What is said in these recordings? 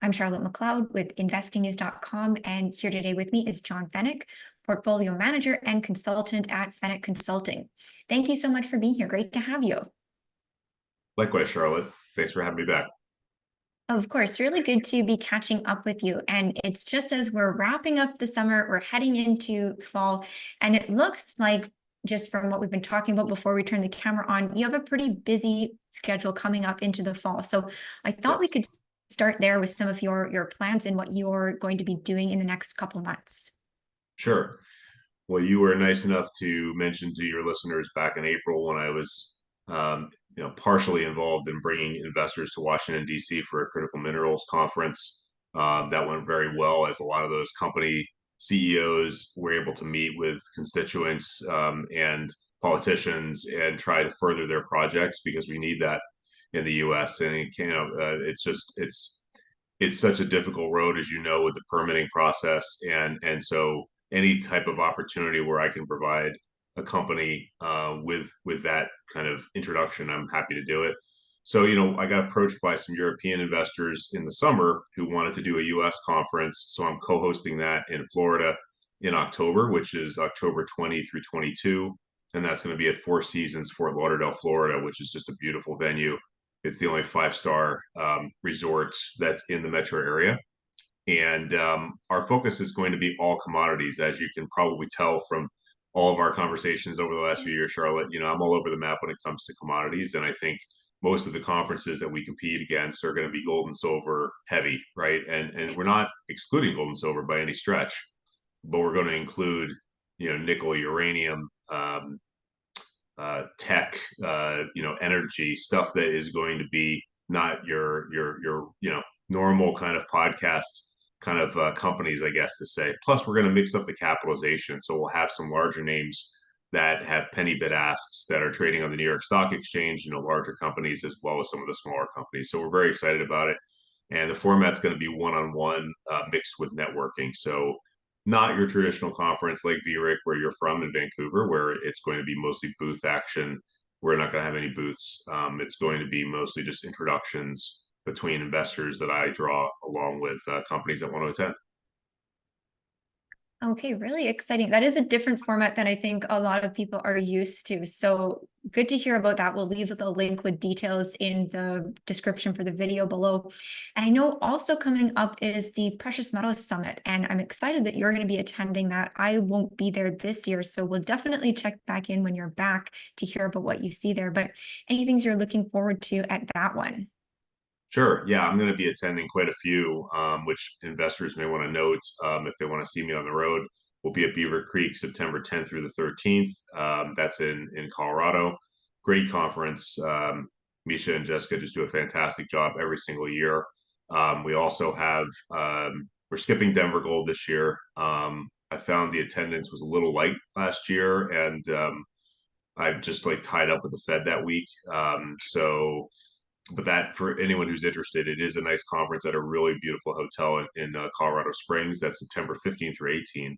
I'm Charlotte McLeod with investingnews.com, and here today with me is John Feneck, portfolio manager and consultant at Feneck Consulting. Thank you so much for being here. Great to have you. Likewise, Charlotte. Thanks for having me back. Of course, really good to be catching up with you. And it's just as we're wrapping up the summer, we're heading into fall, and it looks like, just from what we've been talking about before we turn the camera on, you have a pretty busy schedule coming up into the fall. So I thought we Yes. could start there with some of your plans and what you're going to be doing in the next couple months. Sure. Well, you were nice enough to mention to your listeners back in April when I was, partially involved in bringing investors to Washington, D.C. for a critical minerals conference. That went very well, as a lot of those company CEOs were able to meet with constituents and politicians and try to further their projects, because we need that in the U.S. And it's such a difficult road, as you know, with the permitting process, and so any type of opportunity where I can provide a company with that kind of introduction, I'm happy to do it. So, I got approached by some European investors in the summer who wanted to do a U.S. conference. So I'm co-hosting that in Florida in October, which is October 20 through 22. And that's going to be at Four Seasons, Fort Lauderdale, Florida, which is just a beautiful venue. It's the only five-star resort that's in the metro area. And our focus is going to be all commodities, as you can probably tell from all of our conversations over the last few years, Charlotte. I'm all over the map when it comes to commodities. And I think most of the conferences that we compete against are going to be gold and silver heavy, right? And we're not excluding gold and silver by any stretch, but we're going to include, nickel, uranium, tech, energy stuff that is going to be not your normal kind of podcast kind of companies, I guess to say. Plus, we're going to mix up the capitalization, so we'll have some larger names that have penny bid asks that are trading on the New York Stock Exchange, larger companies as well as some of the smaller companies. So we're very excited about it. And the format's going to be one-on-one mixed with networking. So not your traditional conference like VRIC, where you're from in Vancouver, where it's going to be mostly booth action. We're not going to have any booths. It's going to be mostly just introductions between investors that I draw along with companies that want to attend. Okay, really exciting. That is a different format than I think a lot of people are used to. So good to hear about that. We'll leave the link with details in the description for the video below. And I know also coming up is the Precious Metals Summit, and I'm excited that you're going to be attending that. I won't be there this year, so we'll definitely check back in when you're back to hear about what you see there. But any things you're looking forward to at that one? Sure. Yeah, I'm going to be attending quite a few, which investors may want to note if they want to see me on the road. We'll be at Beaver Creek September 10th through the 13th. That's in Colorado. Great conference. Misha and Jessica just do a fantastic job every single year. We also have, we're skipping Denver Gold this year. I found the attendance was a little light last year, and I've just like tied up with the Fed that week. But that, for anyone who's interested, it is a nice conference at a really beautiful hotel in Colorado Springs. That's September 15th through 18th.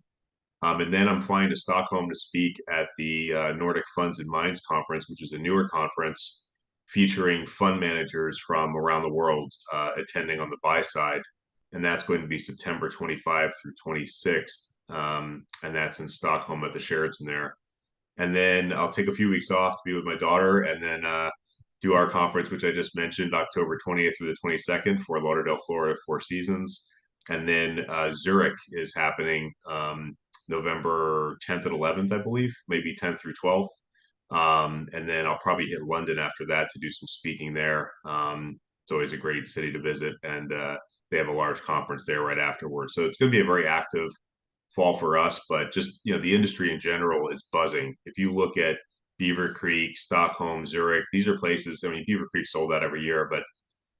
And then I'm flying to Stockholm to speak at the Nordic Funds and Mines Conference, which is a newer conference featuring fund managers from around the world attending on the buy side. And that's going to be September 25 through 26th. And that's in Stockholm at the Sheraton there. And then I'll take a few weeks off to be with my daughter, and then do our conference, which I just mentioned, October 20th through the 22nd for Lauderdale, Florida, Four Seasons. And then Zurich is happening November 10th and 11th, I believe, maybe 10th through 12th. And then I'll probably hit London after that to do some speaking there. It's always a great city to visit, and they have a large conference there right afterwards. So it's going to be a very active fall for us, but just, the industry in general is buzzing. If you look at Beaver Creek, Stockholm, Zurich, these are places. I mean, Beaver Creek sold out every year, but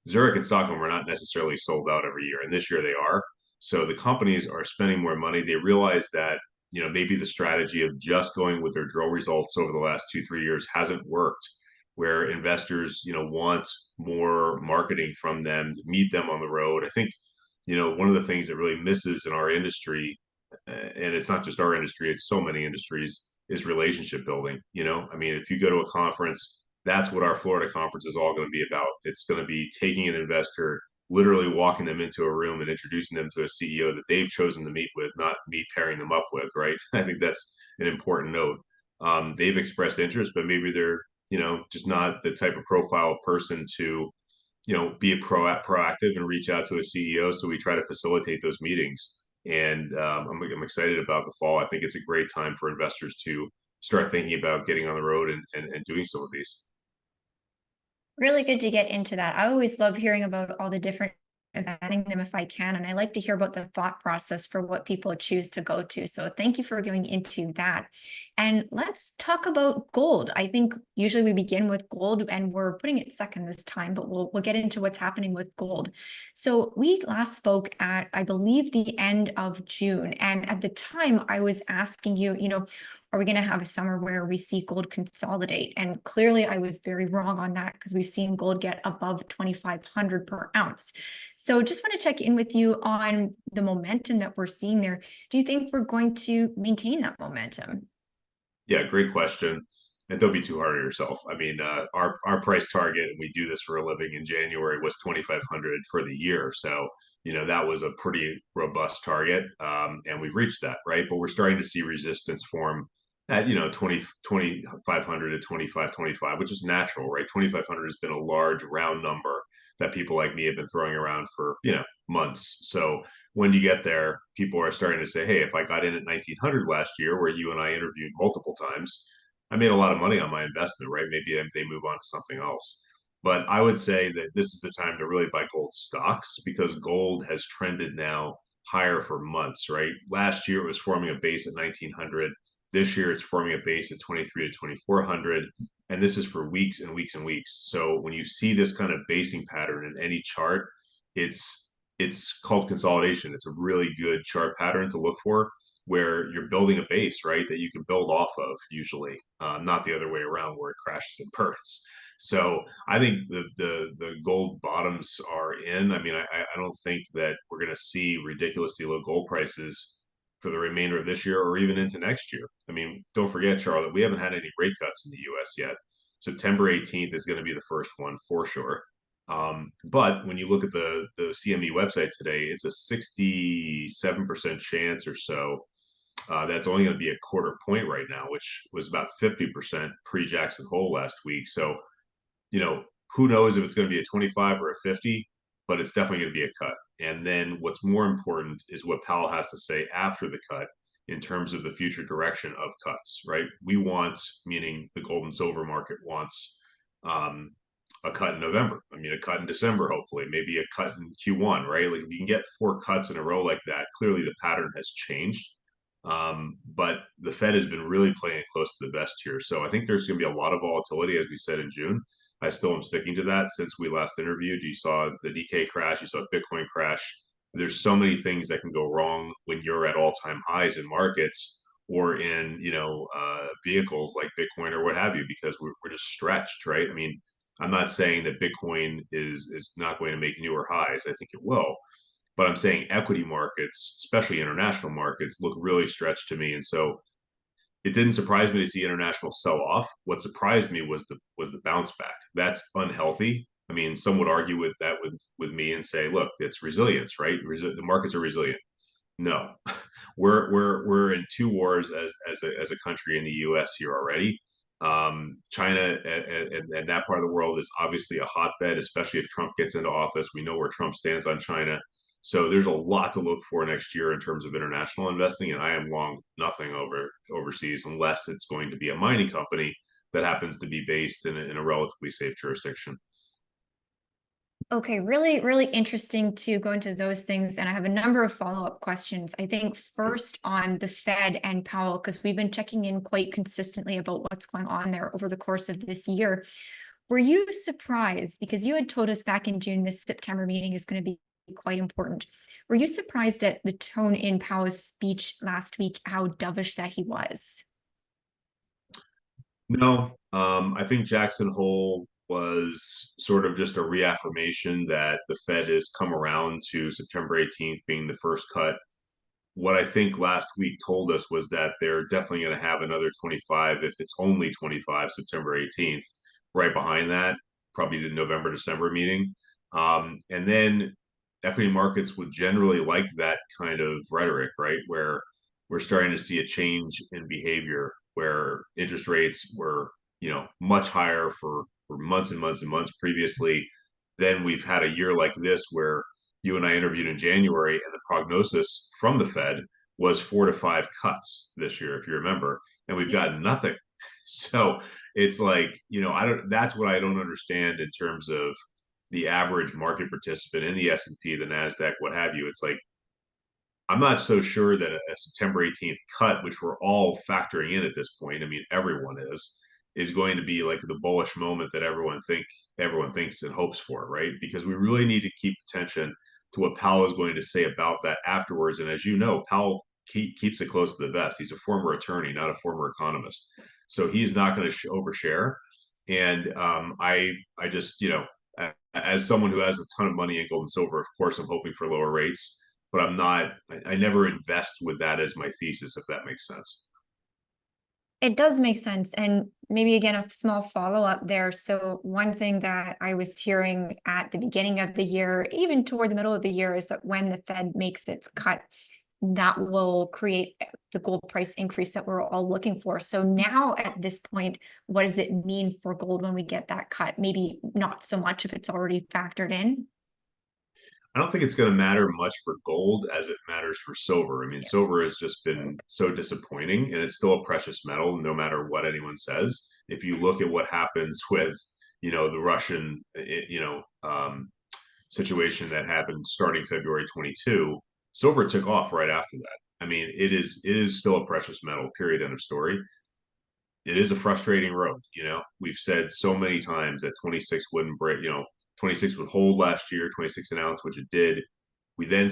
Zurich and Stockholm are not necessarily sold out every year, and this year they are. So the companies are spending more money. They realize that, maybe the strategy of just going with their drill results over the last 2, 3 years hasn't worked, where investors, want more marketing from them, to meet them on the road. I think, one of the things that really misses in our industry, and it's not just our industry, it's so many industries, is relationship building. I mean, if you go to a conference, that's what our Florida conference is all going to be about. It's going to be taking an investor literally walking them into a room and introducing them to a CEO that they've chosen to meet with, not me pairing them up with, right? I think that's an important note. They've expressed interest, but maybe they're, just not the type of profile person to, be proactive and reach out to a CEO. So we try to facilitate those meetings. And I'm excited about the fall. I think it's a great time for investors to start thinking about getting on the road and doing some of these. Really good to get into that. I always love hearing about all the different of adding them if I can. And I like to hear about the thought process for what people choose to go to. So thank you for going into that. And let's talk about gold. I think usually we begin with gold and we're putting it second this time, but we'll get into what's happening with gold. So we last spoke at, I believe, the end of June. And at the time I was asking you, are we going to have a summer where we see gold consolidate? And clearly I was very wrong on that because we've seen gold get above 2,500 per ounce. So just want to check in with you on the momentum that we're seeing there. Do you think we're going to maintain that momentum? Yeah, great question. And don't be too hard on yourself. I mean, our price target, and we do this for a living in January, was 2,500 for the year. So, that was a pretty robust target. And we've reached that, right? But we're starting to see resistance form at, 2,500 to 2,525, which is natural, right? 2,500 has been a large round number that people like me have been throwing around for, months. So when you get there, people are starting to say, hey, if I got in at 1900 last year, where you and I interviewed multiple times, I made a lot of money on my investment, right? Maybe they move on to something else. But I would say that this is the time to really buy gold stocks because gold has trended now higher for months, right? Last year it was forming a base at 1900. This year it's forming a base at 23 to 2400. And this is for weeks and weeks and weeks. So when you see this kind of basing pattern in any chart, it's called consolidation. It's a really good chart pattern to look for where you're building a base, right, that you can build off of usually, not the other way around where it crashes and burns. So I think the gold bottoms are in. I mean, I don't think that we're going to see ridiculously low gold prices for the remainder of this year or even into next year. I mean, don't forget, Charlotte, we haven't had any rate cuts in the U.S. yet. September 18th is going to be the first one for sure. But when you look at the CME website today, it's a 67% chance or so that's only going to be a quarter point right now, which was about 50% pre-Jackson Hole last week. So, who knows if it's going to be a 25 or a 50, but it's definitely going to be a cut. And then what's more important is what Powell has to say after the cut in terms of the future direction of cuts, right? We want, meaning the gold and silver market wants, um, a cut in November. I mean, a cut in December, hopefully, maybe a cut in Q1, right? Like if you can get 4 cuts in a row like that, clearly the pattern has changed. But the Fed has been really playing close to the vest here. So I think there's going to be a lot of volatility, as we said in June. I still am sticking to that since we last interviewed. You saw the Nikkei crash, you saw Bitcoin crash. There's so many things that can go wrong when you're at all-time highs in markets or in, vehicles like Bitcoin or what have you, because we're just stretched, right? I mean, I'm not saying that Bitcoin is not going to make newer highs. I think it will, but I'm saying equity markets, especially international markets, look really stretched to me. And so it didn't surprise me to see international sell off. What surprised me was the bounce back. That's unhealthy. I mean, some would argue with that with me and say, look, it's resilience, right? The markets are resilient. No, we're in 2 wars as a country in the U.S. here already. China and that part of the world is obviously a hotbed, especially if Trump gets into office. We know where Trump stands on China. So there's a lot to look for next year in terms of international investing, and I am long nothing overseas unless it's going to be a mining company that happens to be based in a relatively safe jurisdiction. Okay, really, really interesting to go into those things. And I have a number of follow-up questions. I think Sure. first on the Fed and Powell, because we've been checking in quite consistently about what's going on there over the course of this year. Were you surprised, because you had told us back in June, this September meeting is going to be quite important. Were you surprised at the tone in Powell's speech last week, how dovish that he was? No, I think Jackson Hole was sort of just a reaffirmation that the Fed has come around to September 18th being the first cut. What I think last week told us was that they're definitely going to have another 25 if it's only 25 September 18th, right behind that, probably the November December meeting. And then equity markets would generally like that kind of rhetoric, right? Where we're starting to see a change in behavior where interest rates were, much higher for months and months and months previously. Then we've had a year like this where you and I interviewed in January, and the prognosis from the Fed was 4 to 5 cuts this year, if you remember, and we've Yeah. gotten nothing. So it's like, I don't, that's what I don't understand in terms of the average market participant in the S&P, the Nasdaq, what have you. It's like I'm not so sure that a September 18th cut, which we're all factoring in at this point, I mean everyone is going to be like the bullish moment that everyone thinks and hopes for, right? Because we really need to keep attention to what Powell is going to say about that afterwards. And as you know, Powell keeps it close to the vest. He's a former attorney, not a former economist, so he's not going to overshare. And I just, as someone who has a ton of money in gold and silver, of course, I'm hoping for lower rates, but I'm not, I never invest with that as my thesis, if that makes sense. It does make sense. And maybe again, a small follow-up there. So one thing that I was hearing at the beginning of the year, even toward the middle of the year, is that when the Fed makes its cut, that will create the gold price increase that we're all looking for. So now at this point, what does it mean for gold when we get that cut? Maybe not so much if it's already factored in. I don't think it's going to matter much for gold as it matters for silver. I mean, Yeah. silver has just been so disappointing, and it's still a precious metal, no matter what anyone says. If you look at what happens with, the Russian, situation that happened starting February 22, silver took off right after that. I mean, it is still a precious metal. Period. End of story. It is a frustrating road. We've said so many times that 26 wouldn't break. 26 would hold last year, 26 an ounce, which it did. We then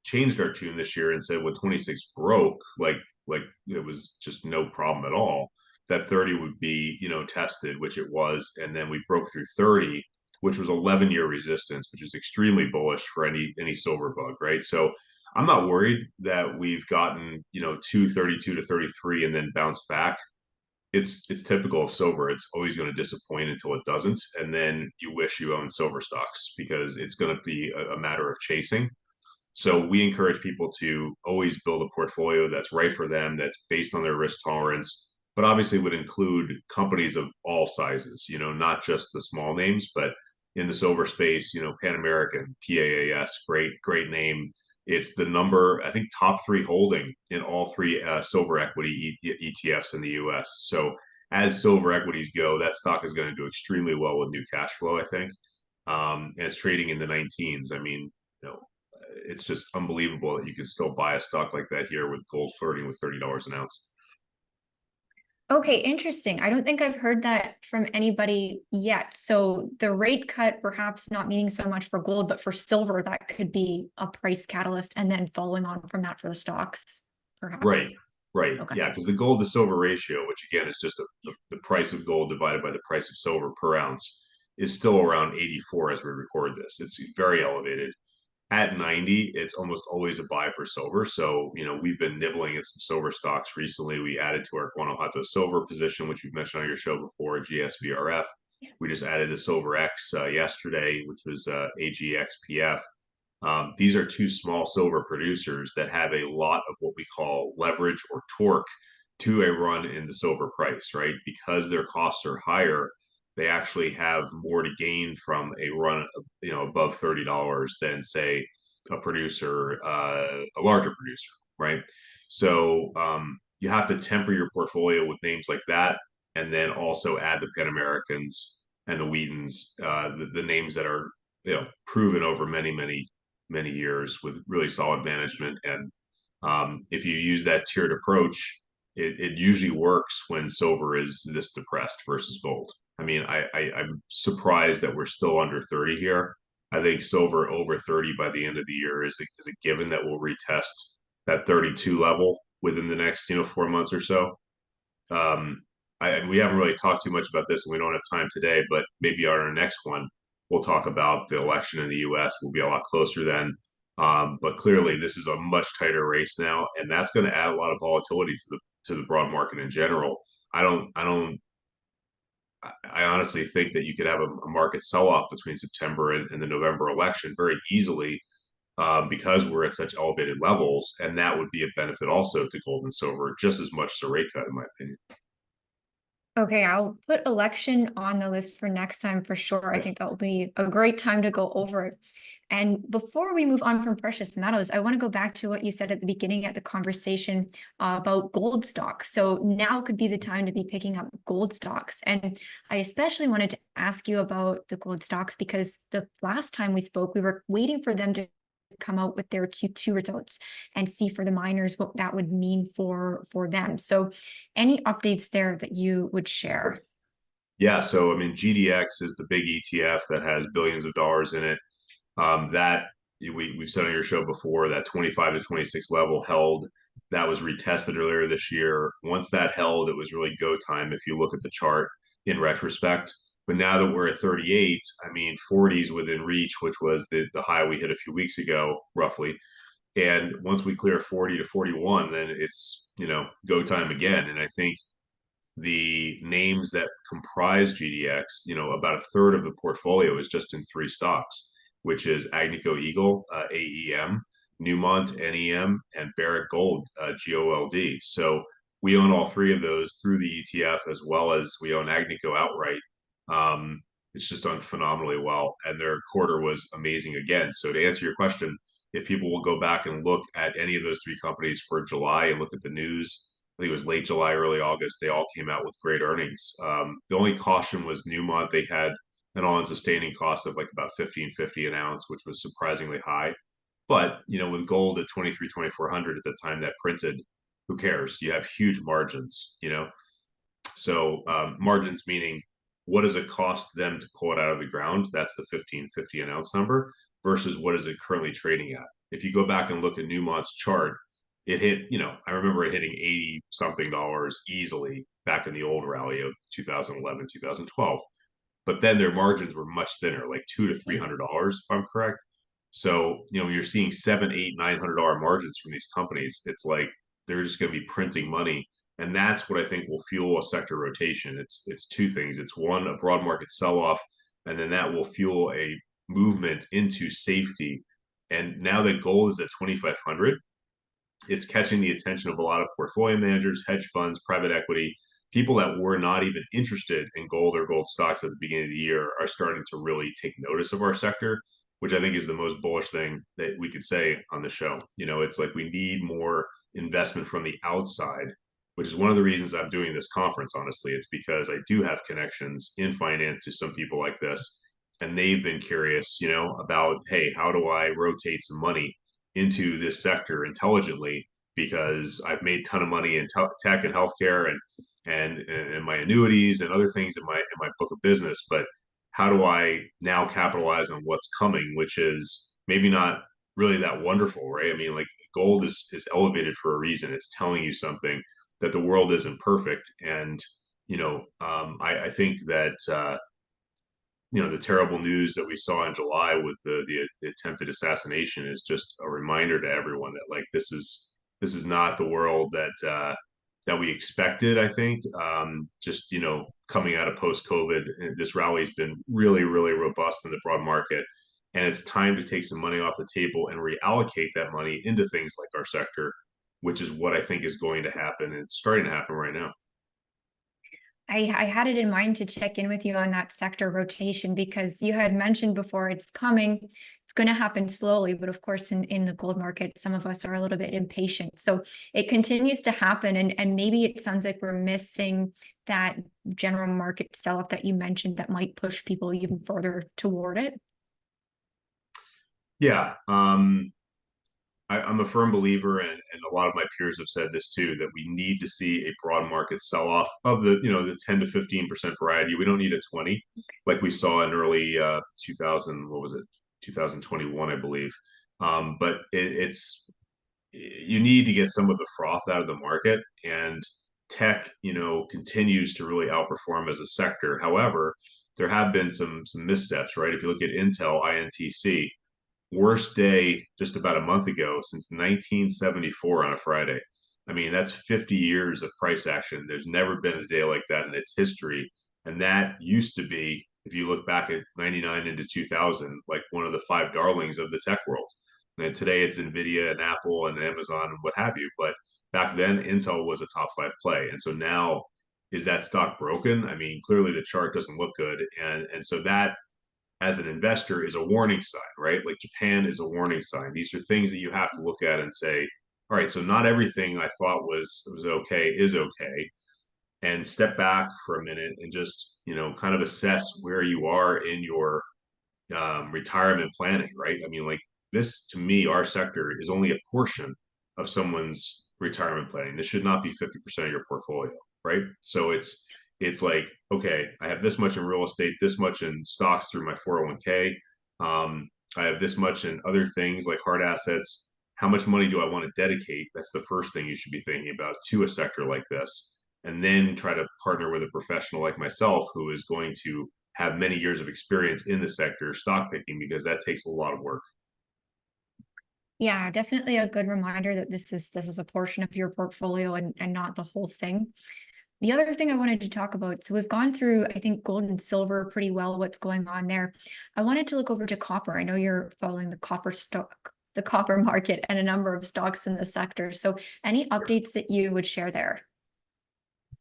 changed our tune this year and said when 26 broke, like it was just no problem at all, that 30 would be, tested, which it was. And then we broke through 30, which was 11-year resistance, which is extremely bullish for any silver bug, right? So I'm not worried that we've gotten, 232 to 33 and then bounced back. It's typical of silver. It's always going to disappoint until it doesn't, and then you wish you owned silver stocks because it's going to be a matter of chasing. So we encourage people to always build a portfolio that's right for them, that's based on their risk tolerance, but obviously would include companies of all sizes, not just the small names, but in the silver space, Pan American, PAAS, great name. It's the number, I think, top three holding in all three silver equity ETFs in the US. So as silver equities go, that stock is going to do extremely well with new cash flow, I think. And it's trading in the 19s. I mean, it's just unbelievable that you can still buy a stock like that here with gold flirting with $30 an ounce. Okay, interesting. I don't think I've heard that from anybody yet. So the rate cut perhaps not meaning so much for gold, but for silver, that could be a price catalyst, and then following on from that for the stocks, Right, perhaps. right. Okay. Yeah, because the gold to silver ratio, which again is just the price of gold divided by the price of silver per ounce, is still around 84 as we record this. It's very elevated. At 90, it's almost always a buy for silver. So, we've been nibbling at some silver stocks recently. We added to our Guanajuato silver position, which we've mentioned on your show before, GSVRF. Yeah. We just added the Silver X yesterday, which was AGXPF. These are two small silver producers that have a lot of what we call leverage or torque to a run in the silver price, right? Because their costs are higher, they actually have more to gain from a run, above $30 than say a producer, a larger producer, right? So you have to temper your portfolio with names like that, and then also add the Pan Americans and the Wheatons, the names that are proven over many years with really solid management. And if you use that tiered approach, it usually works when silver is this depressed versus gold. I mean, I'm surprised that we're still under 30 here. I think silver over 30 by the end of the year is a given that we'll retest that 32 level within the next 4 months or so. Um, we haven't really talked too much about this, and we don't have time today, but maybe on our next one, we'll talk about the election in the U.S. We'll be a lot closer then. But clearly, this is a much tighter race now, and that's going to add a lot of volatility to the broad market in general. I don't, I don't, I honestly think that you could have a market sell off between September and the November election very easily because we're at such elevated levels, and that would be a benefit also to gold and silver just as much as a rate cut, in my opinion. Okay, I'll put election on the list for next time for sure. I Yeah. think that will be a great time to go over it. And before we move on from precious metals, I want to go back to what you said at the beginning at the conversation about gold stocks. So now could be the time to be picking up gold stocks. And I especially wanted to ask you about the gold stocks because the last time we spoke, we were waiting for them to come out with their Q2 results and see for the miners what that would mean for them. So any updates there that you would share? Yeah, so I mean, GDX is the big ETF that has billions of dollars in it. That we've said on your show before that 25 to 26 level held. That was retested earlier this year. Once that held, it was really go time if you look at the chart in retrospect. But now that we're at 38, I mean, 40s within reach, which was the high we hit a few weeks ago, roughly. And once we clear 40 to 41, then it's, go time again. And I think the names that comprise GDX, about a third of the portfolio is just in three stocks, which is Agnico Eagle, AEM, Newmont, NEM, and Barrick Gold, GOLD. So we own all three of those through the ETF, as well as we own Agnico outright. It's just done phenomenally well, and their quarter was amazing again. So to answer your question, if people will go back and look at any of those three companies for July and look at the news, I think it was late July, early August, they all came out with great earnings. The only caution was Newmont. They had an all-in sustaining cost of like about 15.50 an ounce, which was surprisingly high. But with gold at 23, 2400 at the time that printed, who cares? You have huge margins. So margins meaning what does it cost them to pull it out of the ground? That's the 15.50 an ounce number versus what is it currently trading at. If you go back and look at Newmont's chart, it hit, I remember it hitting 80 something dollars easily back in the old rally of 2011, 2012. But then their margins were much thinner, like two to $300, if I'm correct. So, you're seeing seven, eight, $900 margins from these companies. It's like they're just going to be printing money. And that's what I think will fuel a sector rotation. It's two things. It's one, a broad market sell-off, and then that will fuel a movement into safety. And now that gold is at 2,500, it's catching the attention of a lot of portfolio managers, hedge funds, private equity. People that were not even interested in gold or gold stocks at the beginning of the year are starting to really take notice of our sector, which I think is the most bullish thing that we could say on the show. It's like we need more investment from the outside, which is one of the reasons I'm doing this conference. Honestly, it's because I do have connections in finance to some people like this, and they've been curious, about, hey, how do I rotate some money into this sector intelligently, because I've made a ton of money in tech and healthcare and my annuities and other things in my book of business. But how do I now capitalize on what's coming, which is maybe not really that wonderful, right? I mean, like gold is elevated for a reason. It's telling you something that the world isn't perfect. And I think that the terrible news that we saw in July with the attempted assassination is just a reminder to everyone that like this is not the world that we expected. I think just coming out of post COVID, this rally has been really really robust in the broad market, and it's time to take some money off the table and reallocate that money into things like our sector, which is what I think is going to happen, and it's starting to happen right now. I had it in mind to check in with you on that sector rotation because you had mentioned before it's coming. It's going to happen slowly, but of course, in the gold market, some of us are a little bit impatient. So it continues to happen. And maybe it sounds like we're missing that general market sell-off that you mentioned that might push people even further toward it. Yeah. I'm a firm believer, and a lot of my peers have said this too, that we need to see a broad market sell-off of the 10 to 15% variety. We don't need a 20 like we saw in early 2000, what was it, 2021, I believe. But it's you need to get some of the froth out of the market, and tech, continues to really outperform as a sector. However, there have been some missteps, right? If you look at Intel, INTC, worst day just about a month ago since 1974 on a Friday. I mean, that's 50 years of price action. There's never been a day like that in its history. And that used to be, if you look back at 99 into 2000, like one of the five darlings of the tech world. And today it's Nvidia and Apple and Amazon and what have you. But back then, Intel was a top five play, and so now is that stock broken? I mean, clearly the chart doesn't look good, and so that as an investor is a warning sign, right? Like Japan is a warning sign. These are things that you have to look at and say, all right, so not everything I thought was okay is okay, and step back for a minute and just kind of assess where you are in your retirement planning, right? I mean, like this to me, our sector is only a portion of someone's retirement planning. This should not be 50% of your portfolio, right? So it's like, okay, I have this much in real estate, this much in stocks through my 401k. I have this much in other things like hard assets. How much money do I want to dedicate? That's the first thing you should be thinking about to a sector like this. And then try to partner with a professional like myself who is going to have many years of experience in the sector stock picking, because that takes a lot of work. Yeah, definitely a good reminder that this is a portion of your portfolio and not the whole thing. The other thing I wanted to talk about, so we've gone through, I think, gold and silver pretty well, what's going on there. I wanted to look over to copper. I know you're following the copper market and a number of stocks in the sector. So any updates that you would share there?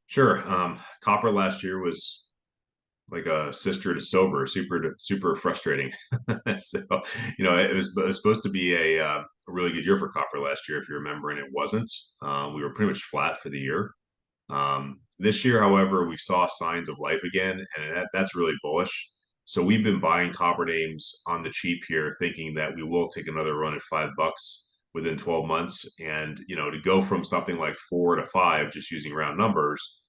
Sure. Copper last year was like a sister to silver, super frustrating. So, it was supposed to be a really good year for copper last year, if you remember, and it wasn't. We were pretty much flat for the year. This year, however, we saw signs of life again, and that's really bullish. So we've been buying copper names on the cheap here, thinking that we will take another run at $5 within 12 months. And, to go from something like 4 to 5, just using round numbers,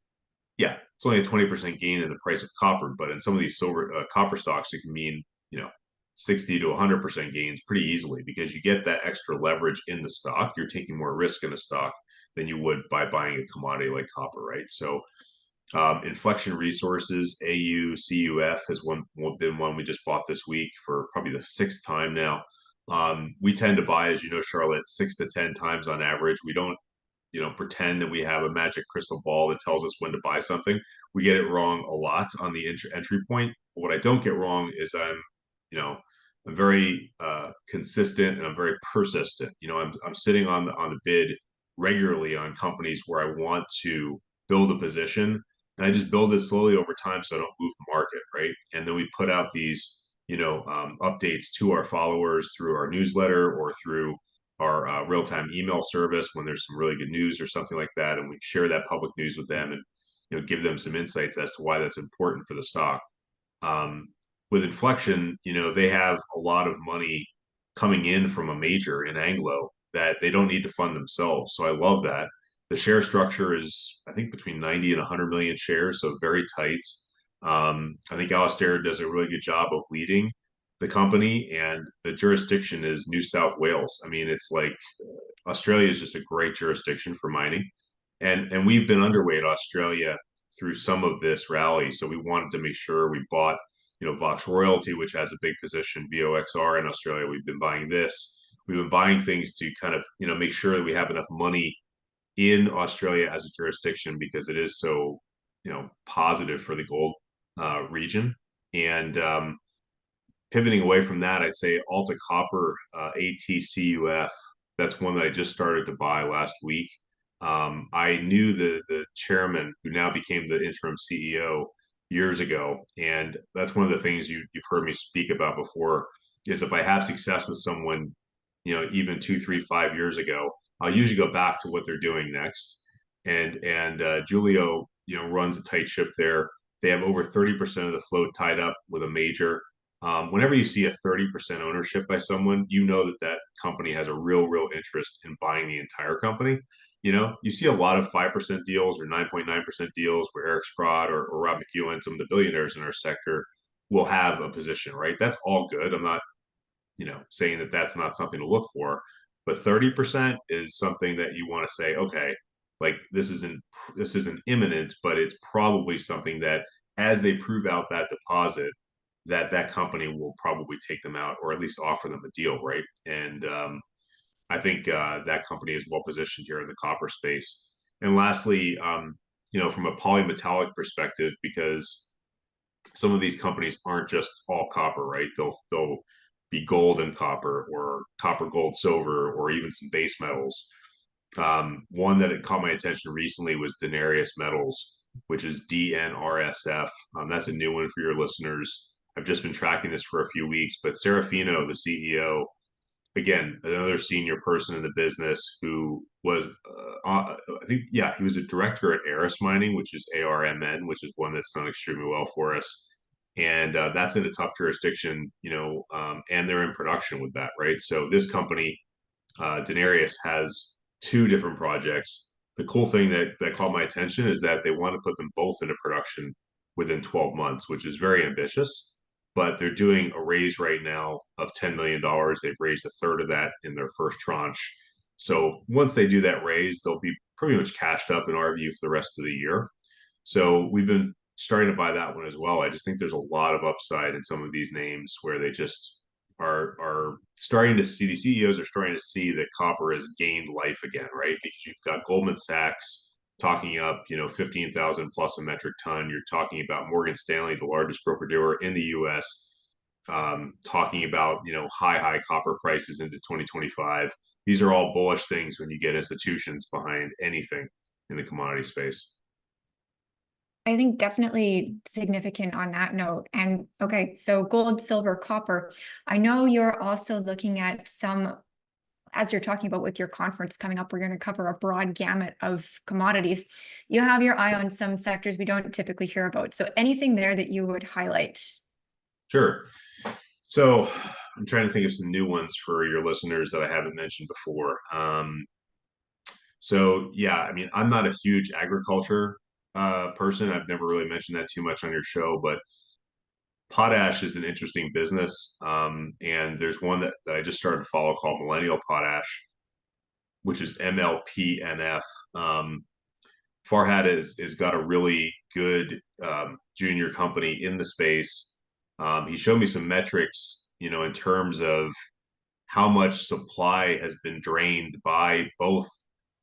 yeah, it's only a 20% gain in the price of copper, but in some of these silver copper stocks, it can mean, 60 to 100% gains pretty easily, because you get that extra leverage in the stock. You're taking more risk in a stock than you would by buying a commodity like copper, right? So, Inflection Resources, AUCUF, has been one we just bought this week for probably the sixth time now. We tend to buy, as you know, Charlotte, 6 to 10 times on average. We don't pretend that we have a magic crystal ball that tells us when to buy something. We get it wrong a lot on the entry point. But what I don't get wrong is you know, I'm very consistent and I'm very persistent. I'm sitting on the bid regularly on companies where I want to build a position, and I just build it slowly over time so I don't move the market, right? And then we put out these updates to our followers through our newsletter or through our real-time email service when there's some really good news or something like that, and we share that public news with them and give them some insights as to why that's important for the stock. With Inflection, they have a lot of money coming in from a major in Anglo that they don't need to fund themselves. So I love that. The share structure is, I think, between 90 and 100 million shares, so very tight. I think Alistair does a really good job of leading the company, and the jurisdiction is New South Wales. I mean, it's like Australia is just a great jurisdiction for mining, and we've been underweight Australia through some of this rally, so we wanted to make sure we bought, Vox Royalty, which has a big position, VOXR in Australia. We've been buying this. We've been buying things to kind of, make sure that we have enough money in Australia as a jurisdiction, because it is so, positive for the gold region. And pivoting away from that, I'd say Alta Copper, ATCUF. That's one that I just started to buy last week. I knew the chairman, who now became the interim CEO years ago, and that's one of the things you've heard me speak about before. Is if I have success with someone, even 2, 3, 5 years ago, I'll usually go back to what they're doing next. And Julio, runs a tight ship there. They have over 30% of the float tied up with a major. Whenever you see a 30% ownership by someone, you know that that company has a real interest in buying the entire company. You see a lot of 5% deals or 9.9% deals where Eric Sprott or Rob McEwen, some of the billionaires in our sector, will have a position, right? That's all good. I'm not, saying that that's not something to look for, but 30% is something that you want to say, okay, like this isn't imminent, but it's probably something that as they prove out that deposit, that company will probably take them out or at least offer them a deal, right? And I think that company is well positioned here in the copper space. And lastly, from a polymetallic perspective, because some of these companies aren't just all copper, right? They'll be gold and copper, or copper, gold, silver, or even some base metals. One that had caught my attention recently was Denarius Metals, which is DNRSF. That's a new one for your listeners. I've just been tracking this for a few weeks, but Serafino, the CEO, again, another senior person in the business who was, I think, yeah, he was a director at Aris Mining, which is ARMN, which is one that's done extremely well for us. And that's in a tough jurisdiction, and they're in production with that, right? So this company, Denarius, has two different projects. The cool thing that caught my attention is that they want to put them both into production within 12 months, which is very ambitious. But they're doing a raise right now of $10 million. They've raised a third of that in their first tranche. So once they do that raise, they'll be pretty much cashed up in our view for the rest of the year. So we've been starting to buy that one as well. I just think there's a lot of upside in some of these names where they just are starting to see, the CEOs are starting to see that copper has gained life again, right? Because you've got Goldman Sachs talking up, 15,000 plus a metric ton. You're talking about Morgan Stanley, the largest broker dealer in the U.S., talking about high copper prices into 2025. These are all bullish things when you get institutions behind anything in the commodity space. I think definitely significant on that note. And okay, so gold, silver, copper. I know you're also looking at some, as you're talking about with your conference coming up, we're going to cover a broad gamut of commodities. You have your eye on some sectors we don't typically hear about. So anything there that you would highlight? Sure. So I'm trying to think of some new ones for your listeners that I haven't mentioned before. So yeah, I mean, I'm not a huge agriculture person. I've never really mentioned that too much on your show, but potash is an interesting business. And there's one that I just started to follow called Millennial Potash, which is MLPNF. Farhad is got a really good junior company in the space. He showed me some metrics, in terms of how much supply has been drained by both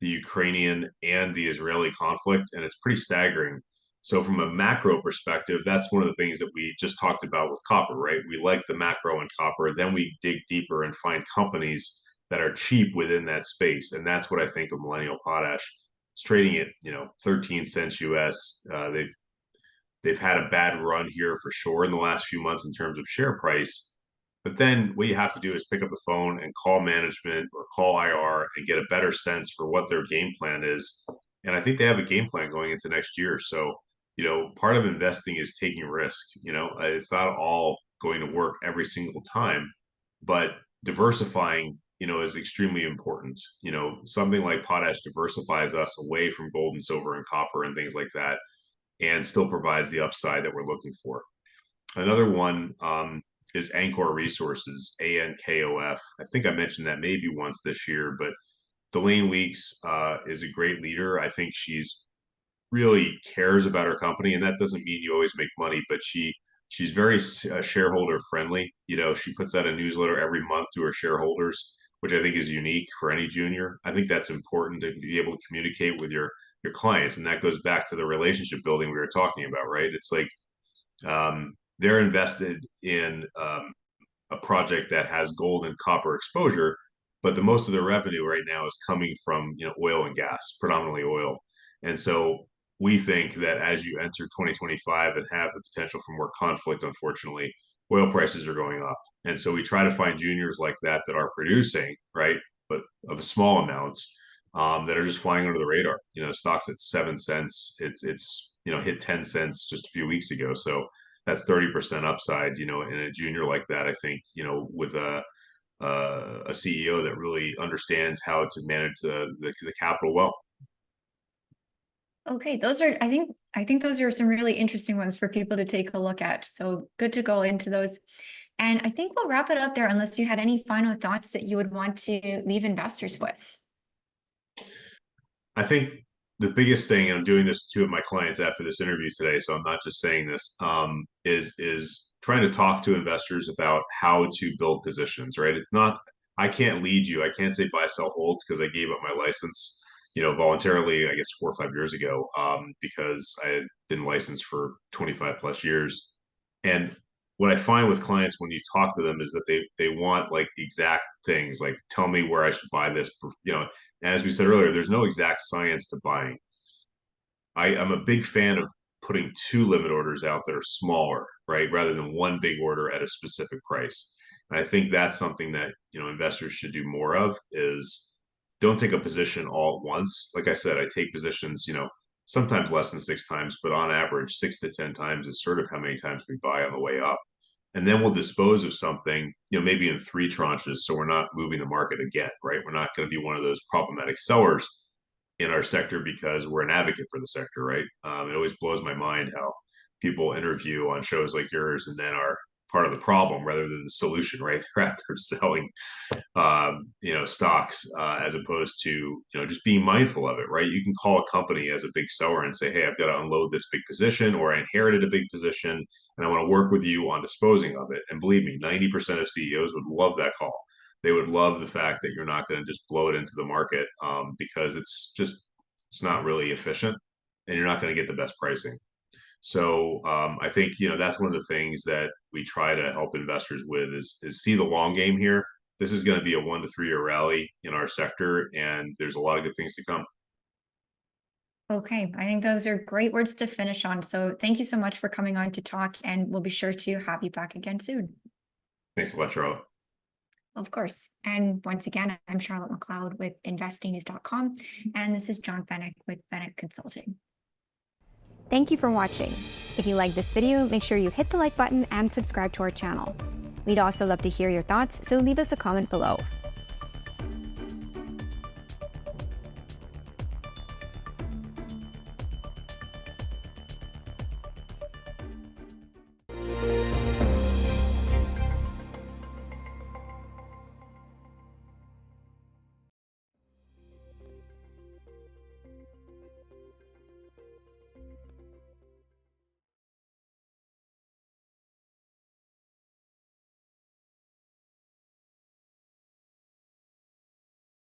the Ukrainian and the Israeli conflict, and it's pretty staggering. So, from a macro perspective, that's one of the things that we just talked about with copper, right? We like the macro in copper, then we dig deeper and find companies that are cheap within that space, and that's what I think of Millennial Potash. It's trading at 13 cents US. They've had a bad run here for sure in the last few months in terms of share price. But then what you have to do is pick up the phone and call management or call IR and get a better sense for what their game plan is. And I think they have a game plan going into next year. So, part of investing is taking risk. It's not all going to work every single time, but diversifying, is extremely important. Something like potash diversifies us away from gold and silver and copper and things like that, and still provides the upside that we're looking for. Another one is Anchor Resources, ANKOF. I think I mentioned that maybe once this year, but Delane Weeks is a great leader. I think she's really cares about her company, and that doesn't mean you always make money, but she's very shareholder friendly. She puts out a newsletter every month to her shareholders, which I think is unique for any junior. I think that's important to be able to communicate with your clients, and that goes back to the relationship building we were talking about, right? It's like they're invested in a project that has gold and copper exposure, but the most of their revenue right now is coming from oil and gas, predominantly oil. And so we think that as you enter 2025 and have the potential for more conflict, unfortunately, oil prices are going up. And so we try to find juniors like that are producing, right, but of a small amounts, that are just flying under the radar. Stocks at 7 cents. It's hit 10 cents just a few weeks ago. So that's 30% upside. In a junior like that, I think with a CEO that really understands how to manage the capital well. Okay, I think those are some really interesting ones for people to take a look at. So good to go into those. And I think we'll wrap it up there unless you had any final thoughts that you would want to leave investors with. I think the biggest thing, and I'm doing this to two of my clients after this interview today, so I'm not just saying this, is trying to talk to investors about how to build positions, right? It's not, I can't lead you. I can't say buy, sell, hold because I gave up my license, voluntarily, I guess 4 or 5 years ago, because I had been licensed for 25 plus years. And what I find with clients when you talk to them is that they want like exact things, like tell me where I should buy this. As we said earlier, there's no exact science to buying. I'm a big fan of putting two limit orders out that are smaller, right, rather than one big order at a specific price. And I think that's something that investors should do more of is don't take a position all at once. Like I said, I take positions, sometimes less than 6 times, but on average, 6 to 10 times is sort of how many times we buy on the way up. And then we'll dispose of something, maybe in 3 tranches. So we're not moving the market again, right? We're not going to be one of those problematic sellers in our sector because we're an advocate for the sector, right? It always blows my mind how people interview on shows like yours and then are part of the problem rather than the solution, right? They're out there selling, stocks as opposed to, just being mindful of it, right? You can call a company as a big seller and say, hey, I've got to unload this big position, or I inherited a big position and I want to work with you on disposing of it. And believe me, 90% of CEOs would love that call. They would love the fact that you're not going to just blow it into the market because it's not really efficient and you're not going to get the best pricing. So I think that's one of the things that we try to help investors with is see the long game here. This is going to be a 1 to 3 year rally in our sector, and there's a lot of good things to come. Okay, I think those are great words to finish on. So thank you so much for coming on to talk, and we'll be sure to have you back again soon. Thanks a lot, Charlotte. Of course. And once again, I'm Charlotte McLeod with investingnews.com, and this is John Feneck with Feneck Consulting. Thank you for watching. If you like this video, make sure you hit the like button and subscribe to our channel. We'd also love to hear your thoughts, so leave us a comment below.